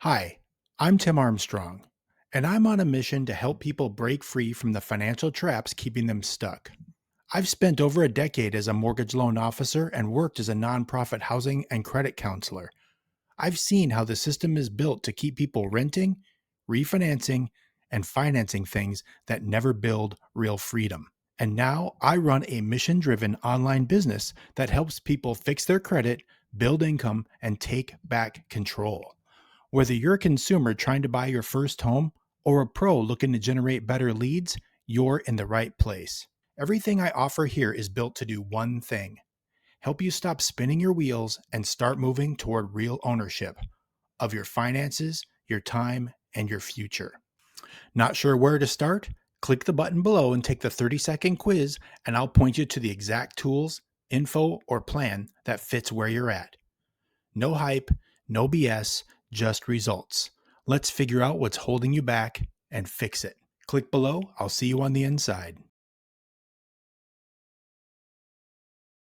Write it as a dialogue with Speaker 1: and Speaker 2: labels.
Speaker 1: Hi, I'm Tim Armstrong, and I'm on a mission to help people break free from the financial traps keeping them stuck. I've spent over a decade as a mortgage loan officer and worked as a nonprofit housing and credit counselor. I've seen how the system is built to keep people renting, refinancing, and financing things that never build real freedom. And now I run a mission driven online business that helps people fix their credit, build income, and take back control. Whether you're a consumer trying to buy your first home or a pro looking to generate better leads, you're in the right place. Everything I offer here is built to do one thing: help you stop spinning your wheels and start moving toward real ownership of your finances, your time, and your future. Not sure where to start? Click the button below and take the 30-second quiz, and I'll point you to the exact tools, info, or plan that fits where you're at. No hype, no BS, just results. Let's figure out what's holding you back and fix it. Click below. I'll see you on the inside.